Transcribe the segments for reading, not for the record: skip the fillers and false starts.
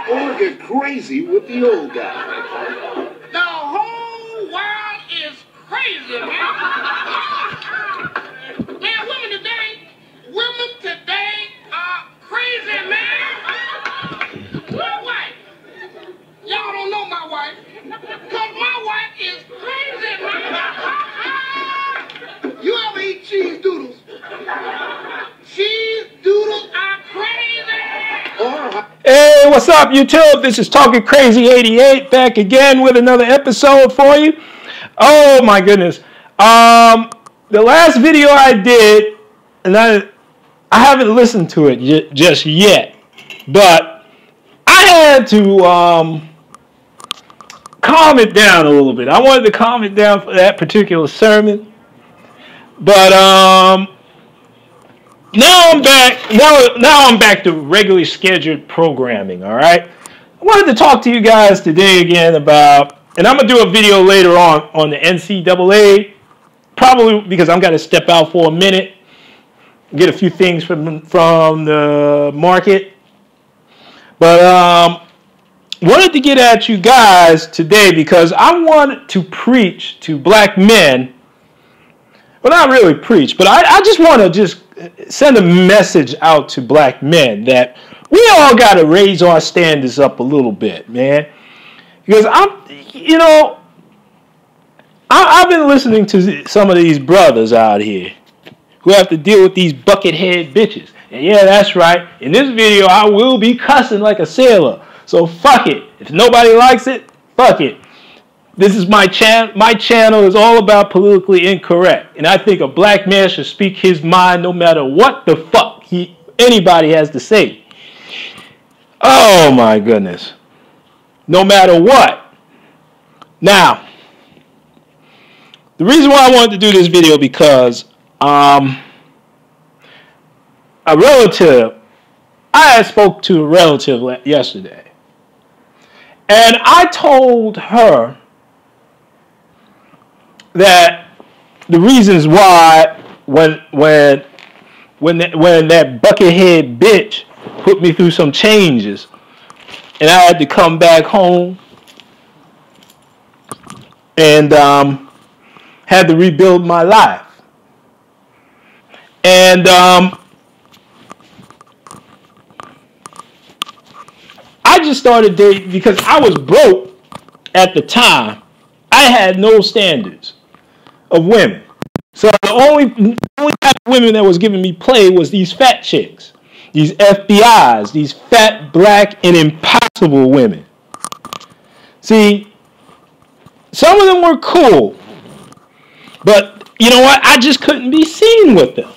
or get crazy with the old guy. The whole world is crazy, man. Man, women today are crazy, man. My wife. Y'all don't know my wife. Because my wife is crazy, man. You ever eat cheese doodles? Cheese doodles are crazy. Hey, what's up, YouTube? This is Talking Crazy 88 back again with another episode for you. Oh my goodness. The last video I did, and I haven't listened to it just yet, but I had to calm it down a little bit. I wanted to calm it down for that particular sermon, but now I'm back. Now I'm back to regularly scheduled programming. All right. I wanted to talk to you guys today again about, and I'm gonna do a video later on the NCAA, probably because I'm gonna step out for a minute, get a few things from the market. But wanted to get at you guys today because I wanted to preach to black men. Well, not really preach, but I just want to send a message out to black men that we all got to raise our standards up a little bit, man. Because I've been listening to some of these brothers out here who have to deal with these buckethead bitches. And yeah, that's right. In this video, I will be cussing like a sailor. So fuck it. If nobody likes it, fuck it. This is my channel. My channel is all about politically incorrect. And I think a black man should speak his mind no matter what the fuck anybody has to say. Oh my goodness. No matter what. Now, the reason why I wanted to do this video because a relative, I had spoke to a relative yesterday. And I told her that the reasons why when that buckethead bitch put me through some changes and I had to come back home and had to rebuild my life. And I just started dating because I was broke at the time. I had no standards of women. So the only type of women that was giving me play was these fat chicks, these FBIs, these fat, black, and impossible women. See, some of them were cool, but you know what? I just couldn't be seen with them.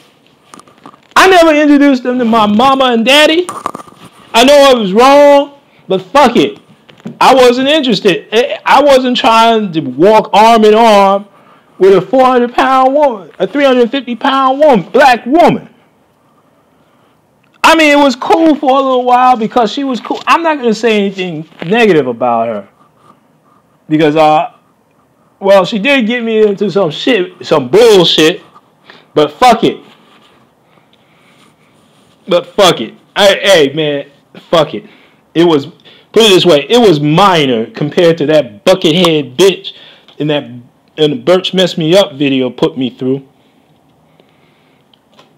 I never introduced them to my mama and daddy. I know I was wrong, but fuck it. I wasn't interested. I wasn't trying to walk arm in arm with a 400-pound woman, a 350-pound woman, black woman. I mean, it was cool for a little while because she was cool. I'm not going to say anything negative about her because, well, she did get me into some shit, some bullshit, but fuck it. But fuck it. Hey, man, fuck it. It was, put it this way, it was minor compared to that buckethead bitch in the Birch Mess Me Up video put me through.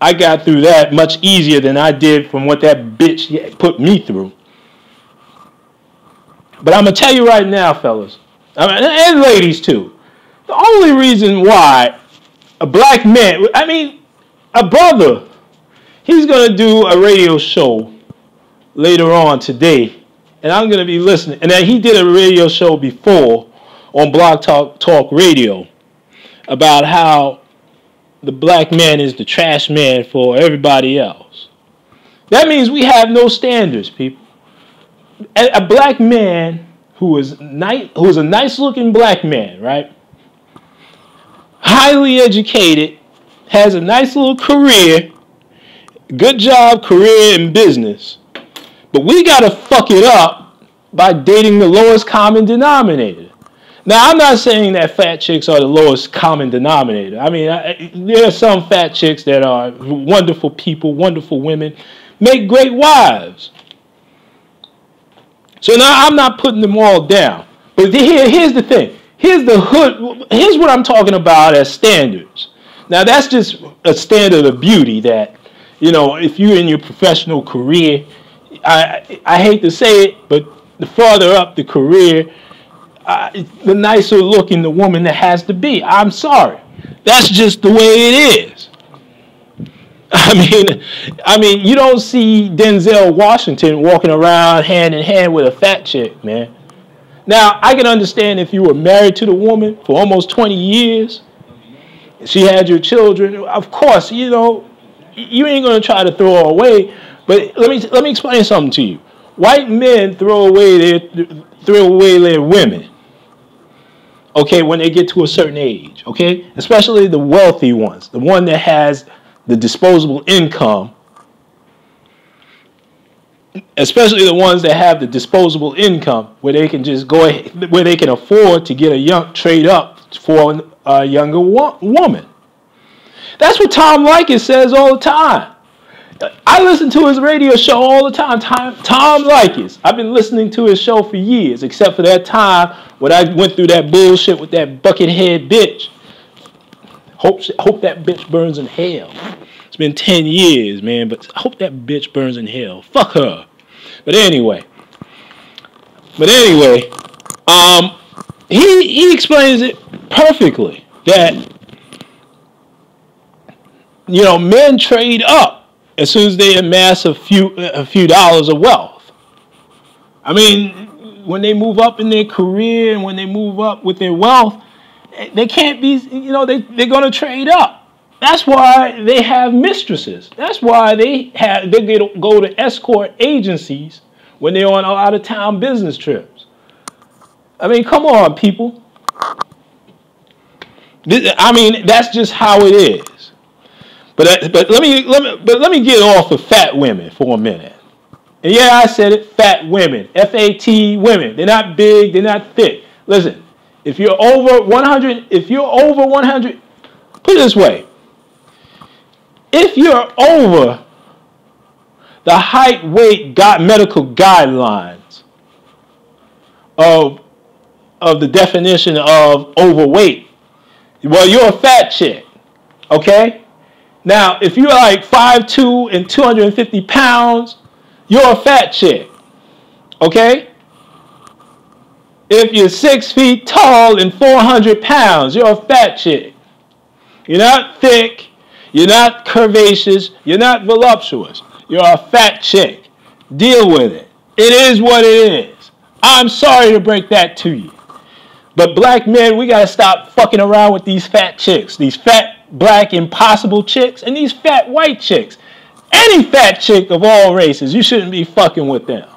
I got through that much easier than I did from what that bitch put me through. But I'm going to tell you right now, fellas, and ladies too, the only reason why a black man, I mean, a brother, he's going to do a radio show later on today, and I'm going to be listening. And then he did a radio show before on Blog Talk Radio about how the black man is the trash man for everybody else. That means we have no standards, people. A black man who is a nice-looking black man, right? Highly educated, has a nice little career, good job, career, and business. But we got to fuck it up by dating the lowest common denominator. Now, I'm not saying that fat chicks are the lowest common denominator. I mean, there are some fat chicks that are wonderful people, wonderful women, make great wives. So now I'm not putting them all down. But here's the thing. Here's the hood. Here's what I'm talking about as standards. Now that's just a standard of beauty that, you know, if you're in your professional career, I hate to say it, but the farther up the career, the nicer looking the woman that has to be. I'm sorry. That's just the way it is. I mean, you don't see Denzel Washington walking around hand in hand with a fat chick, man. Now, I can understand if you were married to the woman for almost 20 years, she had your children. Of course, you know, you ain't gonna try to throw her away. But let me explain something to you. White men throw away their women, okay, when they get to a certain age, okay? Especially the wealthy ones, the one that has the disposable income, especially the ones that have the disposable income where they can just go ahead, where they can afford to get trade up for a younger woman. That's what Tom Leykis says all the time. I listen to his radio show all the time. Tom Leykis. I've been listening to his show for years, except for that time when I went through that bullshit with that buckethead bitch. Hope that bitch burns in hell. It's been 10 years, man, but I hope that bitch burns in hell. Fuck her. But anyway, he explains it perfectly that, you know, men trade up as soon as they amass a few dollars of wealth. I mean, when they move up in their career and when they move up with their wealth, they can't be, you know, they're going to trade up. That's why they have mistresses. That's why they go to escort agencies when they're on out-of-town business trips. I mean, come on, people. I mean, that's just how it is. But let me get off of fat women for a minute. And yeah, I said it, fat women, F-A-T women. They're not big, they're not thick. Listen, if you're over 100, put it this way. If you're over the height, weight, medical guidelines of the definition of overweight, well, you're a fat chick, okay? Now, if you're like 5'2" and 250 pounds, you're a fat chick, okay? If you're 6 feet tall and 400 pounds, you're a fat chick. You're not thick, you're not curvaceous, you're not voluptuous. You're a fat chick. Deal with it. It is what it is. I'm sorry to break that to you. But black men, we got to stop fucking around with these fat chicks, these fat black impossible chicks, and these fat white chicks. Any fat chick of all races, you shouldn't be fucking with them.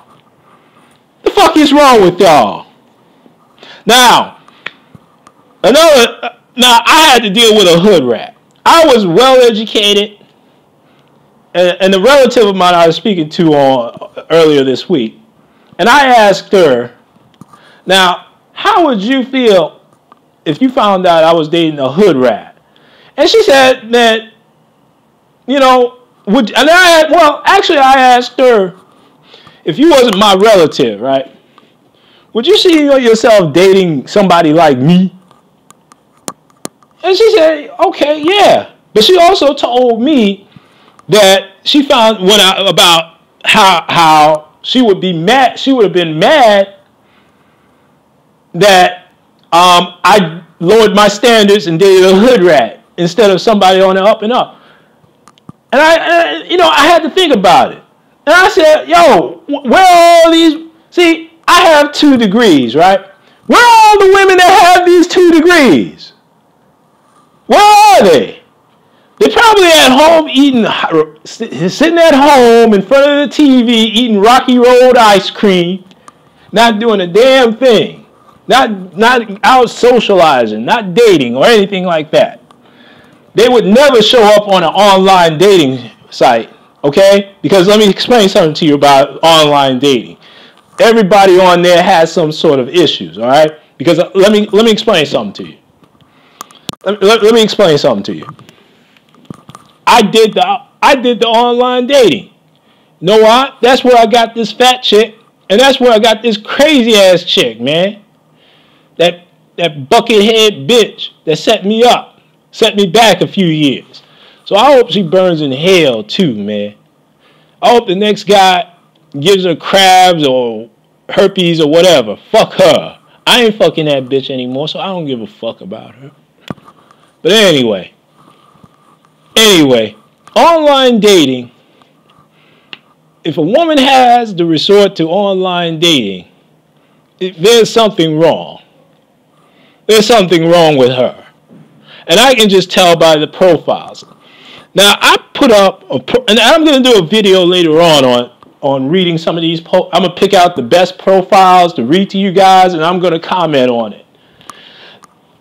The fuck is wrong with y'all? Now, I had to deal with a hood rat. I was well educated, and the relative of mine I was speaking to earlier this week, and I asked her, now, how would you feel if you found out I was dating a hood rat? And she said that, you know, I asked her, if you wasn't my relative, right, would you see yourself dating somebody like me? And she said, okay, yeah. But she also told me that she found about how she would be mad. She would have been mad that I lowered my standards and dated a hood rat instead of somebody on the up and up. And I had to think about it. And I said, yo, where are all these? See, I have 2 degrees, right? Where are all the women that have these 2 degrees? Where are they? They're probably at home sitting at home in front of the TV eating Rocky Road ice cream, not doing a damn thing, not out socializing, not dating or anything like that. They would never show up on an online dating site, okay? Because let me explain something to you about online dating. Everybody on there has some sort of issues, all right? Because let me explain something to you. Let me explain something to you. I did the online dating. You know what? That's where I got this fat chick. And that's where I got this crazy ass chick, man. That buckethead bitch that set me up, set me back a few years. So I hope she burns in hell too, man. I hope the next guy gives her crabs or herpes or whatever. Fuck her. I ain't fucking that bitch anymore, so I don't give a fuck about her. But anyway, online dating. If a woman has to resort to online dating, there's something wrong. There's something wrong with her. And I can just tell by the profiles. Now, I put up, and I'm going to do a video later on reading some of these. I'm going to pick out the best profiles to read to you guys, and I'm going to comment on it.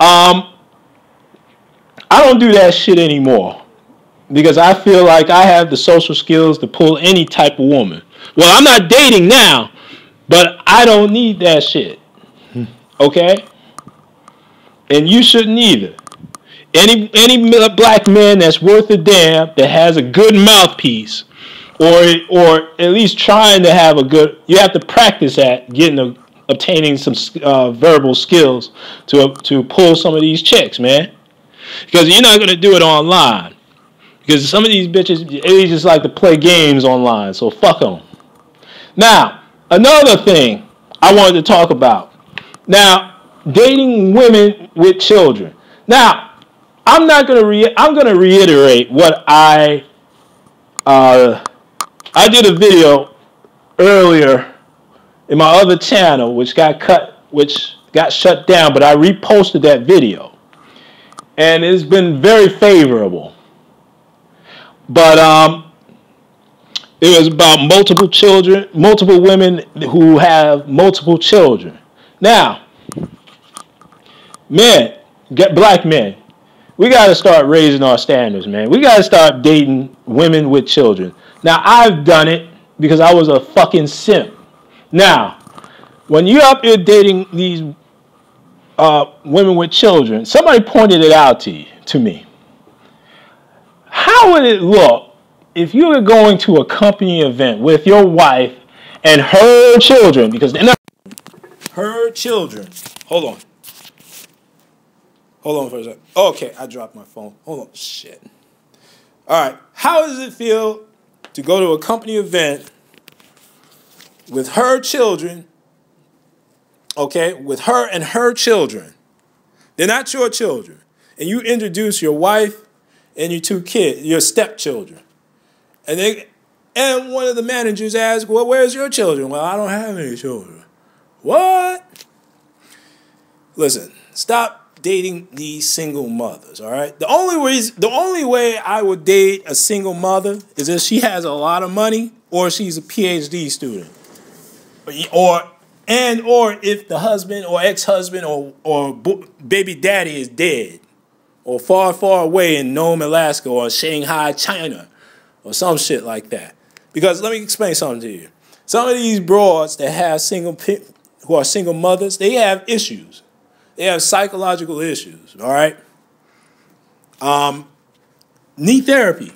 I don't do that shit anymore because I feel like I have the social skills to pull any type of woman. Well, I'm not dating now, but I don't need that shit. Okay? And you shouldn't either. Any black man that's worth a damn that has a good mouthpiece, or at least trying to have a good, you have to practice at obtaining some verbal skills to pull some of these chicks, man. Because you're not gonna do it online. Because some of these bitches, they just like to play games online. So fuck them. Now, another thing I wanted to talk about. Now, dating women with children. Now, I'm gonna reiterate what I did a video earlier in my other channel, which got shut down, but I reposted that video, and it's been very favorable. But it was about multiple women who have multiple children. Now, black men, we got to start raising our standards, man. We got to start dating women with children. Now, I've done it because I was a fucking simp. Now, when you're up here dating these women with children, somebody pointed it out to me. How would it look if you were going to a company event with your wife and her children? Because they're not her children. Hold on for a second. Okay, I dropped my phone. Hold on. Shit. All right. How does it feel to go to a company event with her children? Okay, with her and her children. They're not your children. And you introduce your wife and your two kids, your stepchildren. And one of the managers asks, well, where's your children? Well, I don't have any children. What? Listen, stop dating these single mothers, all right? The only way I would date a single mother is if she has a lot of money or she's a PhD student. Or if the husband or ex-husband or baby daddy is dead, or far, far away in Nome, Alaska, or Shanghai, China, or some shit like that. Because let me explain something to you. Some of these broads that have who are single mothers, they have issues. They have psychological issues, all right? Need therapy.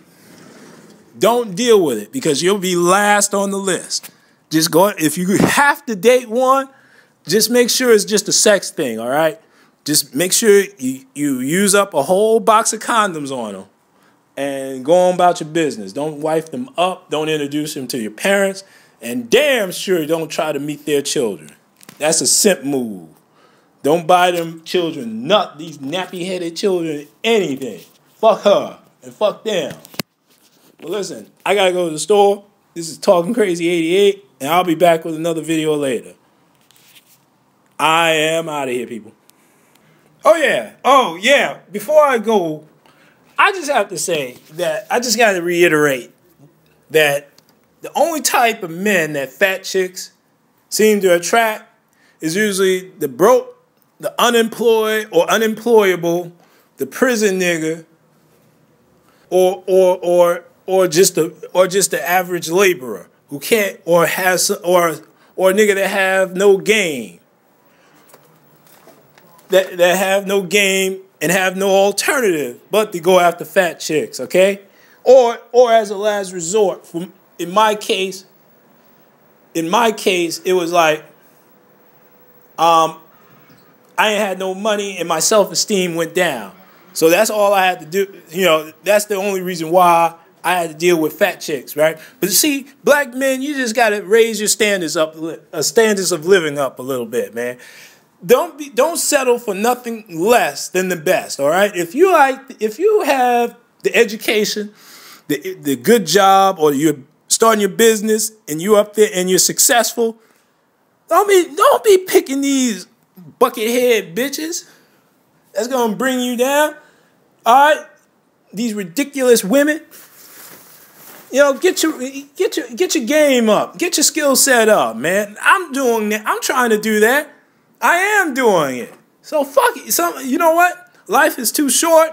Don't deal with it because you'll be last on the list. Just go, if you have to date one, just make sure it's just a sex thing, all right? Just make sure you use up a whole box of condoms on them and go on about your business. Don't wife them up. Don't introduce them to your parents. And damn sure don't try to meet their children. That's a simp move. Don't buy them children, these nappy-headed children, anything. Fuck her and fuck them. But listen, I got to go to the store. This is Talking Crazy 88, and I'll be back with another video later. I am out of here, people. Oh, yeah. Before I go, I just have to say that I just got to reiterate that the only type of men that fat chicks seem to attract is usually the broke, the unemployed or unemployable, the prison nigga, or just the average laborer who can't or a nigga that have no game. That have no game and have no alternative but to go after fat chicks, okay? Or as a last resort, in my case, in my case, it was like, I ain't had no money and my self-esteem went down. So that's all I had to do. You know, that's the only reason why I had to deal with fat chicks, right? But see, black men, you just got to raise your standards up, standards of living up a little bit, man. Don't settle for nothing less than the best, all right? If you have the education, the good job, or you're starting your business and you up there and you're successful, don't be picking these buckethead bitches that's gonna bring you down. All right, these ridiculous women. You know, get your game up, get your skill set up, man. I'm doing that. I'm trying to do that. I am doing it. So fuck it. You know what? Life is too short,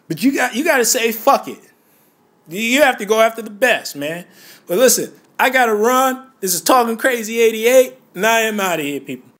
but you got to say fuck it. You have to go after the best, man. But listen, I gotta run. This is Talking Crazy 88, and I am out of here, people.